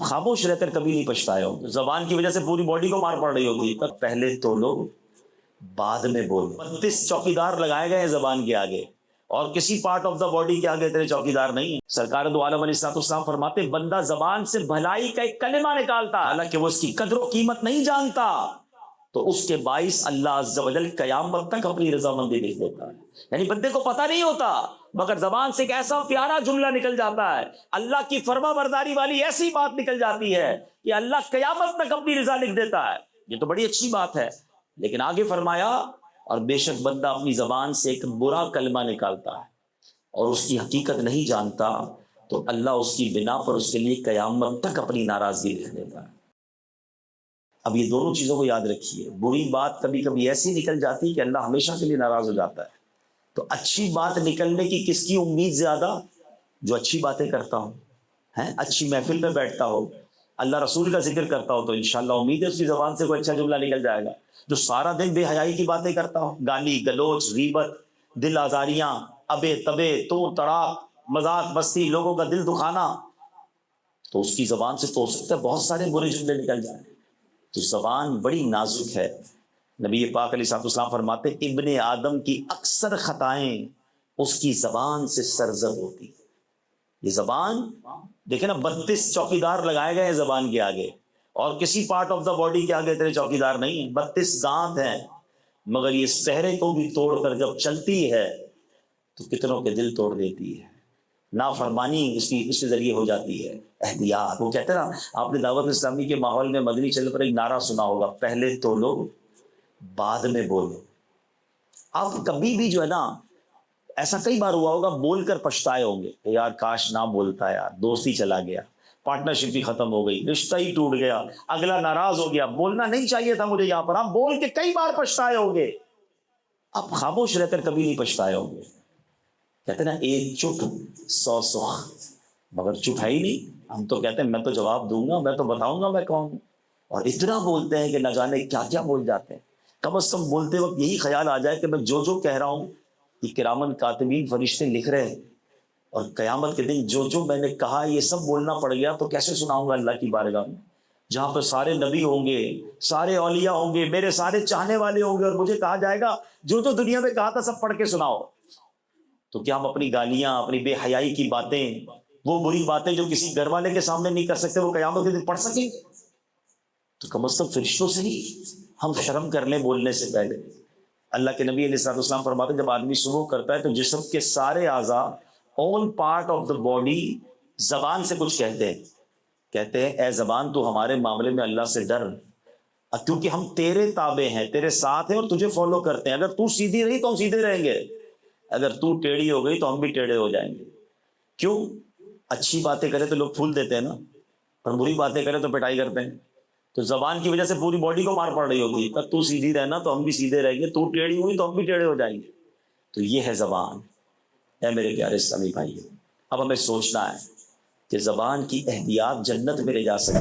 خاموش رہ کر کبھی نہیں پچھتائے ہو. زبان کی وجہ سے پوری باڈی کو مار پڑ رہی ہوتی ہے. پہلے تو لو بعد میں بولو. 32 چوکیدار لگائے گئے ہیں زبان کے آگے, اور کسی پارٹ آف دا باڈی کے آگے تیرے چوکیدار نہیں ہیں. سرکار دو عالم علیہ السلام فرماتے ہیں بندہ زبان سے بھلائی کا ایک کلمہ نکالتا ہے, حالانکہ وہ اس کی قدر و قیمت نہیں جانتا, تو اس کے باعث اللہ عز و جل قیامت تک اپنی رضامندی لکھ دیتا ہے. یعنی بندے کو پتہ نہیں ہوتا, مگر زبان سے ایک ایسا پیارا جملہ نکل جاتا ہے, اللہ کی فرما برداری والی ایسی بات نکل جاتی ہے کہ اللہ قیامت تک اپنی رضا لکھ دیتا ہے. یہ تو بڑی اچھی بات ہے. لیکن آگے فرمایا اور بے شک بندہ اپنی زبان سے ایک برا کلمہ نکالتا ہے اور اس کی حقیقت نہیں جانتا, تو اللہ اس کی بنا پر اس کے لیے قیامت تک اپنی ناراضگی لکھ دیتا ہے. اب یہ دونوں چیزوں کو یاد رکھیے. بری بات کبھی کبھی ایسی نکل جاتی ہے کہ اللہ ہمیشہ کے لیے ناراض ہو جاتا ہے. تو اچھی بات نکلنے کی کس کی امید زیادہ؟ جو اچھی باتیں کرتا ہو, اچھی محفل میں بیٹھتا ہو, اللہ رسول کا ذکر کرتا ہو, تو انشاءاللہ امید ہے اس کی زبان سے کوئی اچھا جملہ نکل جائے گا. جو سارا دن بے حیائی کی باتیں کرتا ہو, گالی گلوچ, غیبت, دل آزاریاں, ابے تبے, تو تڑاک, مذاق مستی, لوگوں کا دل دکھانا, تو اس کی زبان سے تو ہو سکتا ہے بہت سارے برے جملے نکل جائیں. تو زبان بڑی نازک ہے. نبی پاک علیہ السلام فرماتے ابن آدم کی اکثر خطائیں اس کی زبان سے سرزد ہوتی. یہ زبان دیکھیں نا, 32 چوکیدار لگائے گئے ہیں زبان کے آگے, اور کسی پارٹ آف دا باڈی کے آگے تیرے چوکیدار نہیں ہیں. 32 دانت ہیں, مگر یہ صحرے کو بھی توڑ کر جب چلتی ہے تو کتنوں کے دل توڑ دیتی ہے. نافرمانی اس کے ذریعے ہو جاتی ہے. احتیاط. وہ کہتے ہیں نا, آپ نے دعوت اسلامی کے ماحول میں مدنی چل پر ایک نعرہ سنا ہوگا, پہلے تو لو بعد میں بولو. آپ کبھی بھی جو ہے نا, ایسا کئی بار ہوا ہوگا, بول کر پچھتائے ہوں گے کہ یار کاش نہ بولتا, یار دوستی چلا گیا, پارٹنرشپ بھی ختم ہو گئی, رشتہ ہی ٹوٹ گیا, اگلا ناراض ہو گیا, بولنا نہیں چاہیے تھا مجھے یہاں پر. آپ بول کے کئی بار پچھتائے ہوں گے, آپ خاموش رہ کر کبھی نہیں پچھتائے ہوں گے. کہتے ہیں نا ایک چپ 100 سخ, مگر چپ ہے ہی نہیں. ہم تو کہتے ہیں میں تو جواب دوں گا, میں تو بتاؤں گا میں کون ہوں, اور اتنا بولتے ہیں کہ نہ جانے کیا کیا بول جاتے ہیں. کم از کم بولتے وقت یہی خیال آ جائے کہ میں جو کہہ رہا ہوں یہ کرامن کاتبین فرشتے لکھ رہے ہیں, اور قیامت کے دن جو میں نے کہا یہ سب بولنا پڑ گیا تو کیسے سناؤں گا اللہ کی بارگاہ میں, جہاں پر سارے نبی ہوں گے, سارے اولیاء ہوں گے, میرے سارے چاہنے والے ہوں گے, اور مجھے کہا جائے گا جو دنیا میں کہا تھا سب پڑھ کے سناؤ. تو کیا ہم اپنی گالیاں, اپنی بے حیائی کی باتیں, وہ بری باتیں جو کسی گھر والے کے سامنے نہیں کر سکتے, وہ قیامت کے دن پڑھ سکیں؟ تو کم از کم فرشتوں سے ہی ہم شرم کر لیں بولنے سے پہلے. اللہ کے نبی علیہ السلام فرماتے ہیں جب آدمی صبح کرتا ہے تو جسم کے سارے اعضاء, all part of the body زبان سے کچھ کہتے ہیں اے زبان تو ہمارے معاملے میں اللہ سے ڈر, کیونکہ ہم تیرے تابع ہیں, تیرے ساتھ ہیں اور تجھے فالو کرتے ہیں. اگر تو سیدھی رہی تو ہم سیدھے رہیں گے, اگر تو ٹیڑھی ہو گئی تو ہم بھی ٹیڑھے ہو جائیں گے. کیوں؟ اچھی باتیں کرے تو لوگ پھول دیتے ہیں نا, اور بری باتیں کرے تو پٹائی کرتے ہیں. تو زبان کی وجہ سے پوری باڈی کو مار پڑ رہی ہوگی. تو سیدھی رہنا تو ہم بھی سیدھے رہیں گے, تو ٹیڑھی ہوئی تو ہم بھی ٹیڑھے ہو جائیں گے. تو یہ ہے زبان. اے میرے پیارے اسلامی بھائیو, اب ہمیں سوچنا ہے کہ زبان کی احتیاط جنت میں لے جا سکتی